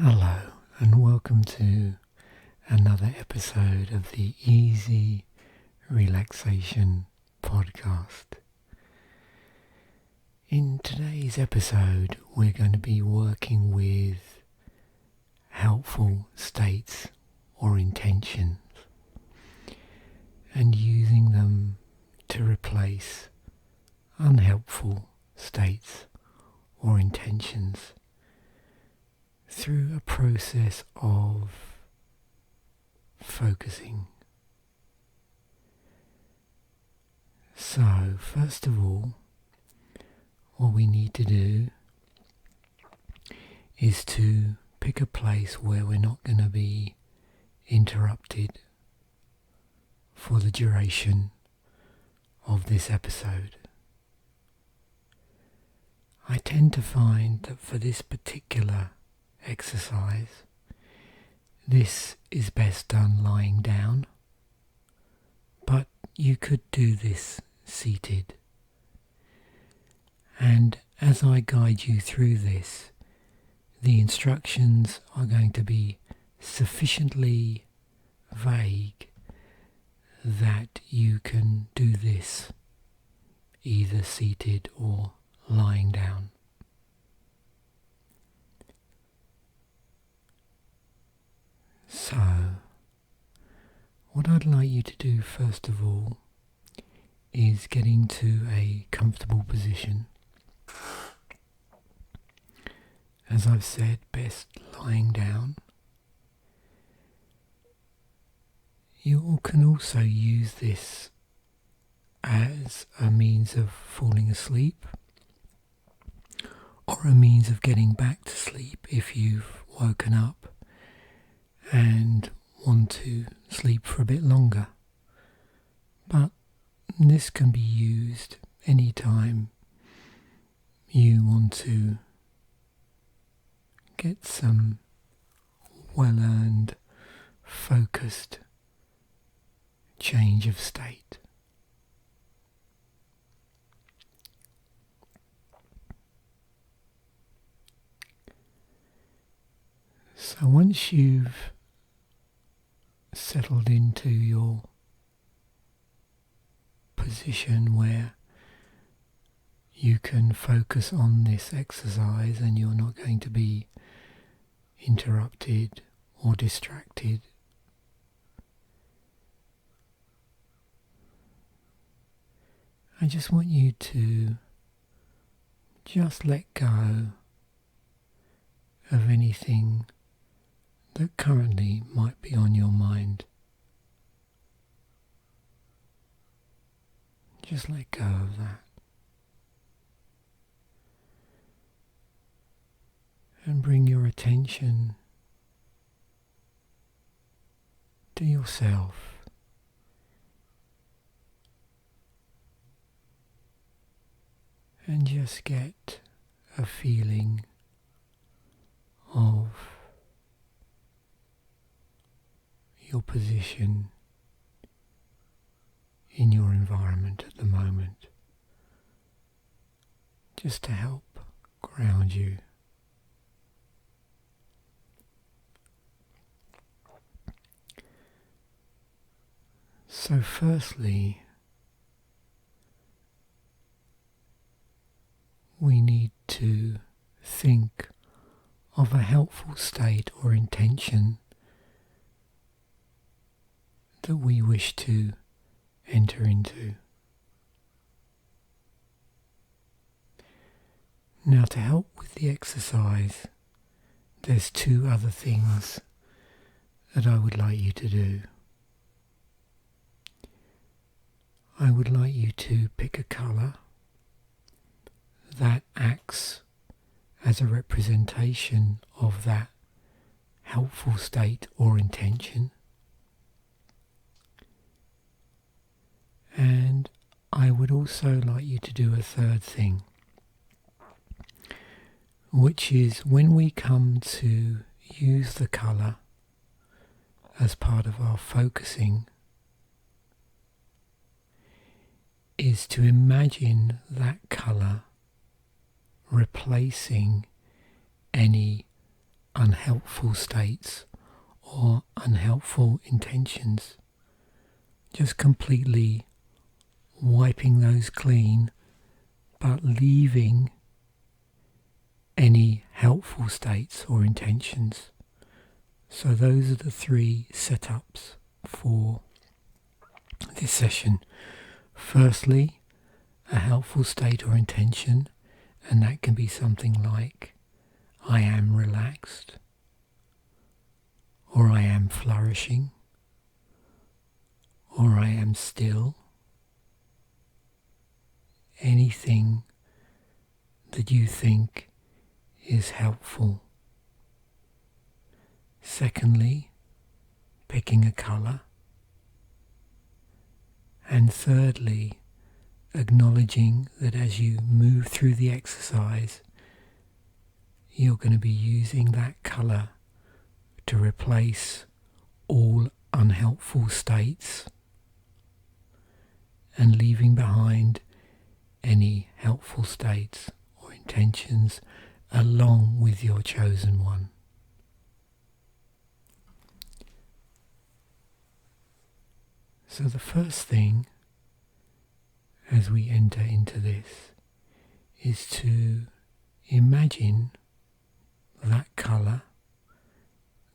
Hello and welcome to another episode of the Easy Relaxation Podcast. In today's episode we're going to be working with helpful states or intentions and using them to replace unhelpful states or intentions through a process of focusing. So, first of all, what we need to do is to pick a place where we're not going to be interrupted for the duration of this episode. I tend to find that for this particular exercise, this is best done lying down, but you could do this seated. And as I guide you through this, the instructions are going to be sufficiently vague that you can do this either seated or lying down. So, what I'd like you to do first of all is get into a comfortable position. As I've said, best lying down. You can also use this as a means of falling asleep or a means of getting back to sleep if you've woken up and want to sleep for a bit longer. But this can be used anytime you want to get some well-earned, focused change of state. So once you've settled into your position where you can focus on this exercise and you're not going to be interrupted or distracted, I just want you to just let go of anything that currently might be on your mind. Just let go of that. And bring your attention to yourself. And just get a feeling of your position in your environment at the moment, just to help ground you. So firstly, we need to think of a helpful state or intention that we wish to enter into. Now, to help with the exercise, there's two other things that I would like you to do. I would like you to pick a colour that acts as a representation of that helpful state or intention. And I would also like you to do a third thing, which is when we come to use the colour as part of our focusing, is to imagine that colour replacing any unhelpful states or unhelpful intentions. Just completely wiping those clean, but leaving any helpful states or intentions. So those are the 3 setups for this session. Firstly, a helpful state or intention, and that can be something like I am relaxed, or I am flourishing, or I am still. Anything that you think is helpful. Secondly, picking a colour. And thirdly, acknowledging that as you move through the exercise, you're going to be using that colour to replace all unhelpful states and leaving behind any helpful states or intentions along with your chosen one. So the first thing as we enter into this is to imagine that colour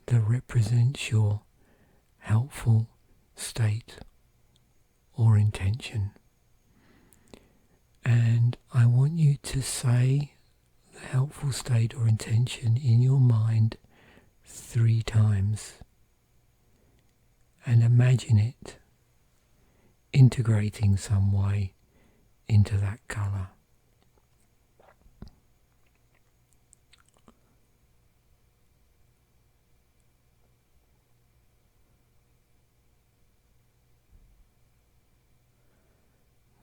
that represents your helpful state or intention. And I want you to say the helpful state or intention in your mind 3 times and imagine it integrating some way into that colour.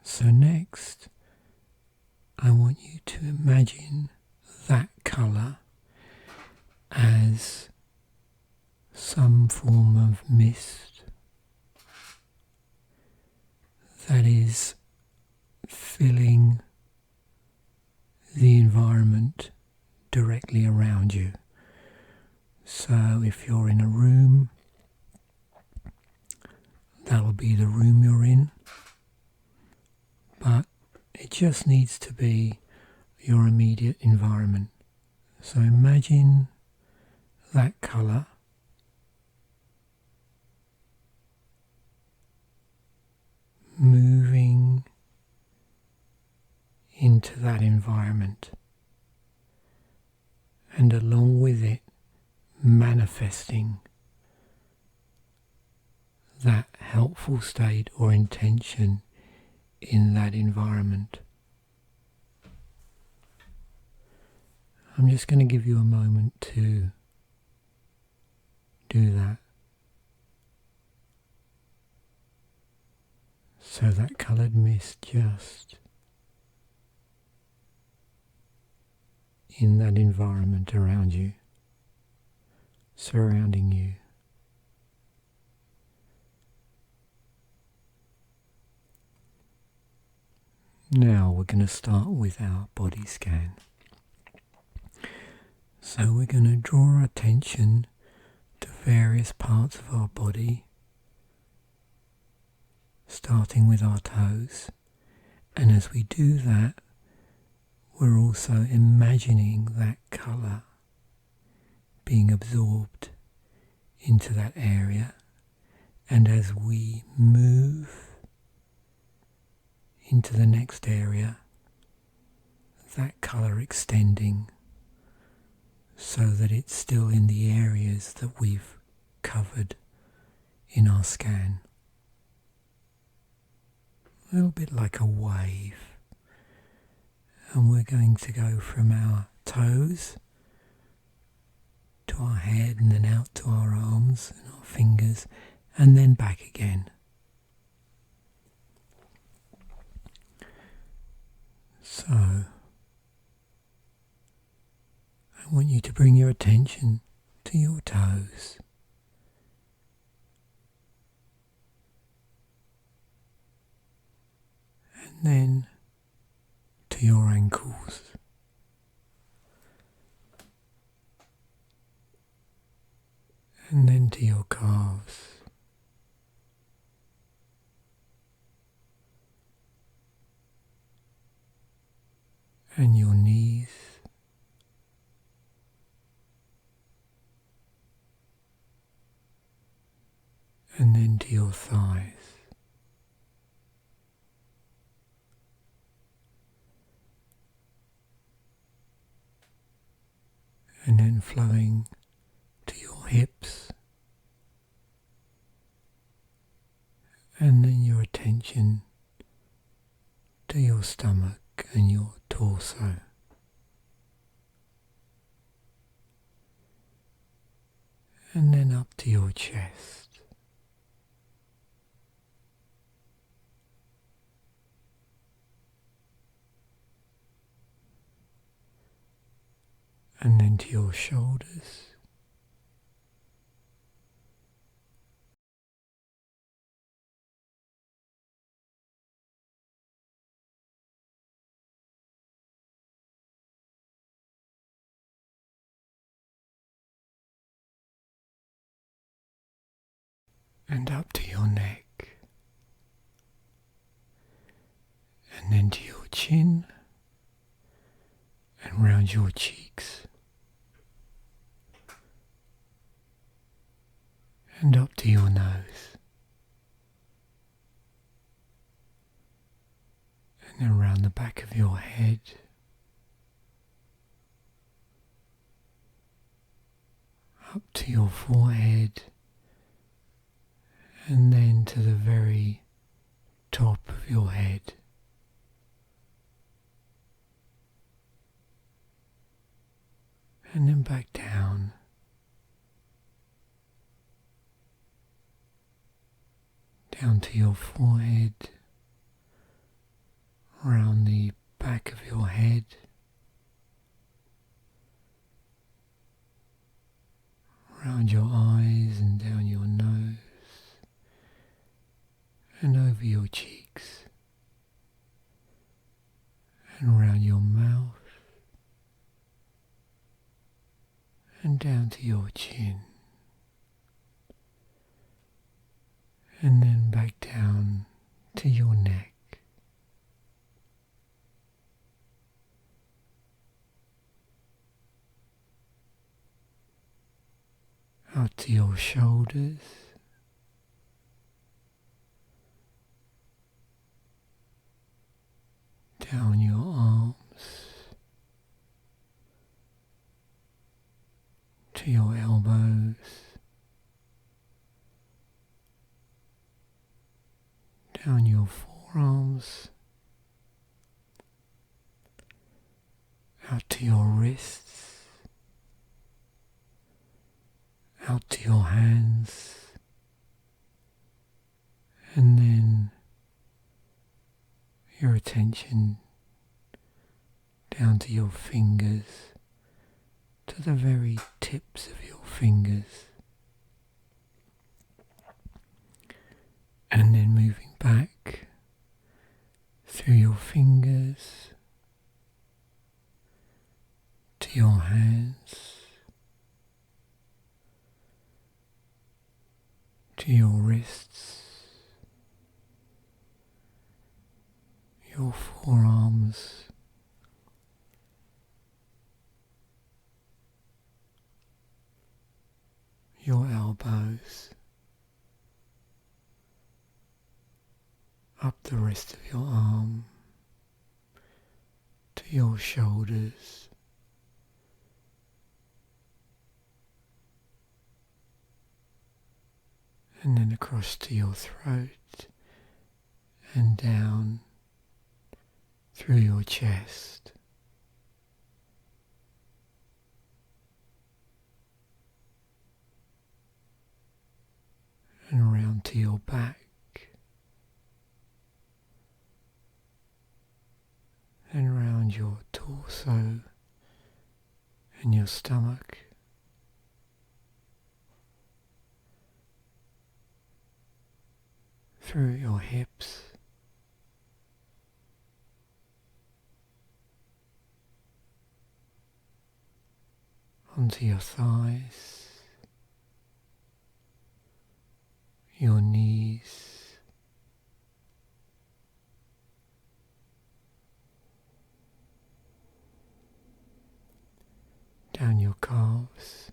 So next, I want you to imagine that colour as some form of mist that is filling the environment directly around you. So if you're in a room, that'll be the room you're in, but it just needs to be your immediate environment. So imagine that colour moving into that environment, and along with it manifesting that helpful state or intention in that environment. I'm just going to give you a moment to do that. So that coloured mist just in that environment around you, surrounding you. Now we're going to start with our body scan. So we're going to draw our attention to various parts of our body, starting with our toes. And as we do that, we're also imagining that colour being absorbed into that area. And as we move into the next area, that colour extending so that it's still in the areas that we've covered in our scan. A little bit like a wave. And we're going to go from our toes to our head and then out to our arms and our fingers and then back again. So, I want you to bring your attention to your toes. And then to your ankles. and then to your calves, and your knees, and then to your thighs, and then flowing to your hips, and then your attention to your stomach and your torso. And then up to your chest. And then to your shoulders. And up to your neck, and then to your chin, and round your cheeks, and up to your nose, and then round the back of your head, up to your forehead, and then to the very top of your head. And then back down, down to your forehead, round the back of your head, round your eyes and down your nose, and over your cheeks, and round your mouth, and down to your chin, and then back down to your neck. Out to your shoulders, down your arms, to your elbows, down your forearms, out to your wrists, out to your hands, and then your attention down to your fingers, to the very tips of your fingers, and then moving back through your fingers to your hands, to your wrists, your forearms, your elbows, up the rest of your arm, to your shoulders, and then across to your throat and down through your chest. And around to your back, and around your torso and your stomach, through your hips, onto your thighs, your knees, down your calves,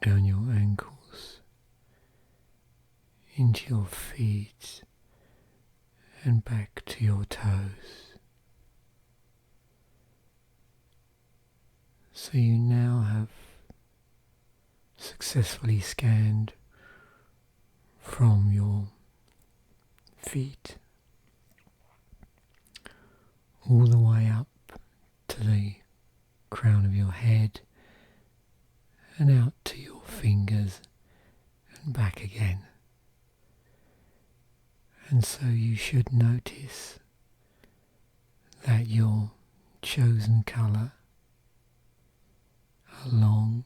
down your ankles, into your feet and back to your toes. So you now have successfully scanned from your feet all the way up to the crown of your head and out to your fingers and back again. And so you should notice that your chosen colour, along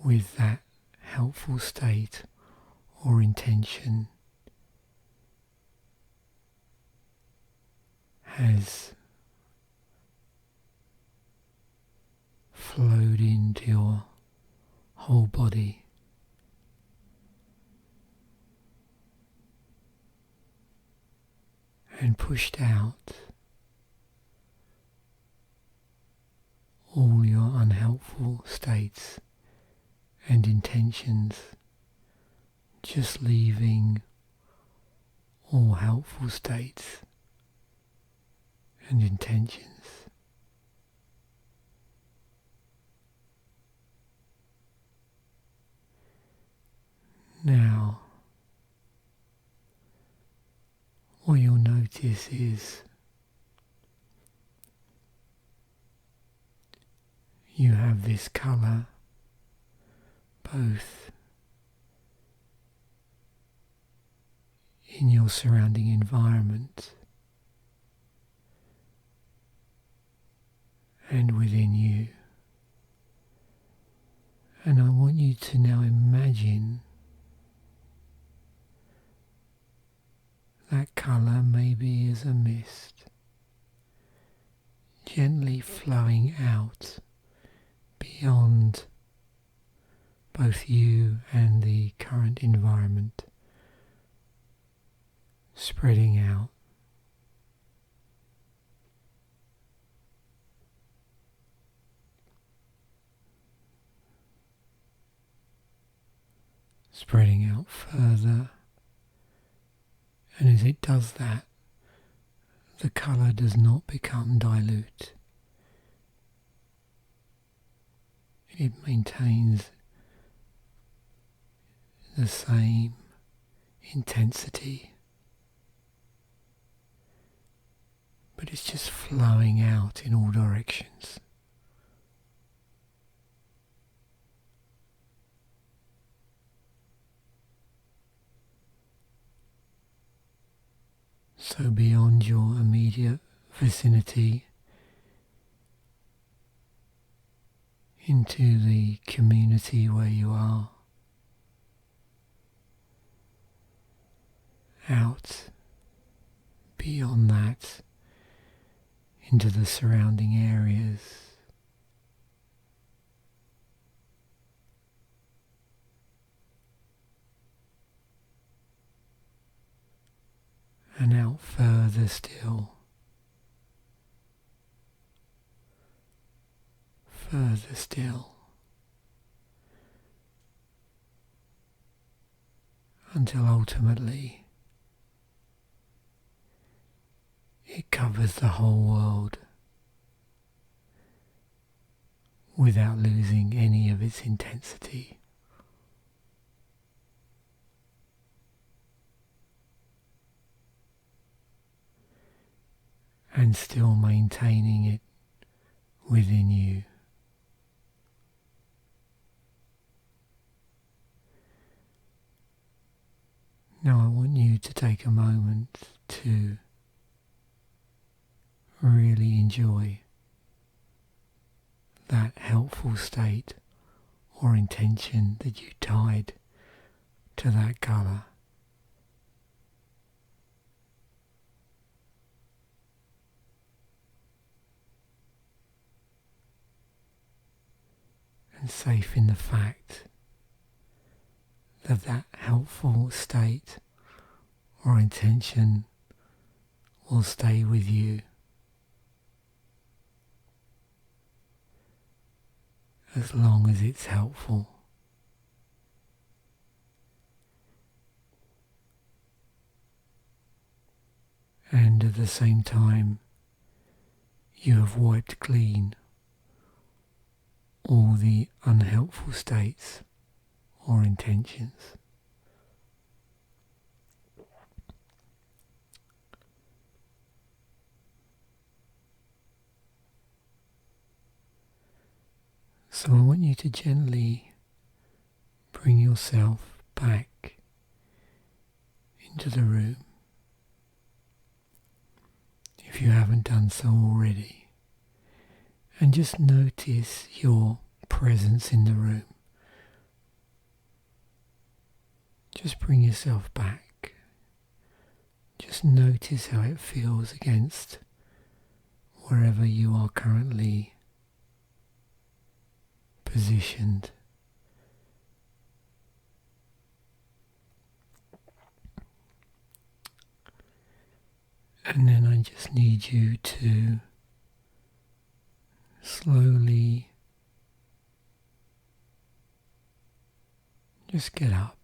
with that helpful state or intention, has flowed into your whole body. And pushed out all your unhelpful states and intentions, just leaving all helpful states and intentions. Now, what you'll notice is you have this colour both in your surrounding environment and within you. And I want you to now imagine that colour maybe as a mist, gently flowing out beyond both you and the current environment, spreading out. Spreading out further, and as it does that, the colour does not become dilute. It maintains the same intensity, but it's just flowing out in all directions. So beyond your immediate vicinity, into the community where you are, out beyond that into the surrounding areas. And out further still, further still, until ultimately it covers the whole world without losing any of its intensity. And still maintaining it within you. Now I want you to take a moment to really enjoy that helpful state or intention that you tied to that colour. and safe in the fact that that helpful state or intention will stay with you as long as it's helpful. And at the same time, you have wiped clean all the unhelpful states or intentions. So I want you to gently bring yourself back into the room, if you haven't done so already, and just notice your presence in the room. Just bring yourself back. Just notice how it feels against wherever you are currently positioned. And then I just need you to slowly just get up.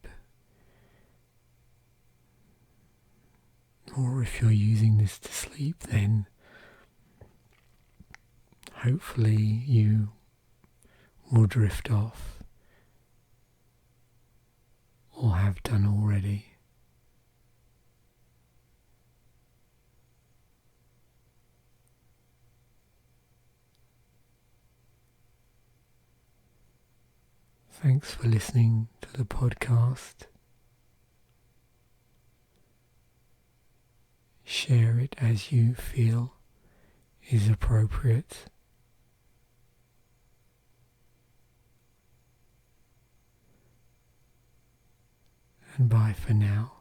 Or if you're using this to sleep, then hopefully you will drift off, or have done already. Thanks for listening to the podcast. Share it as you feel is appropriate. And bye for now.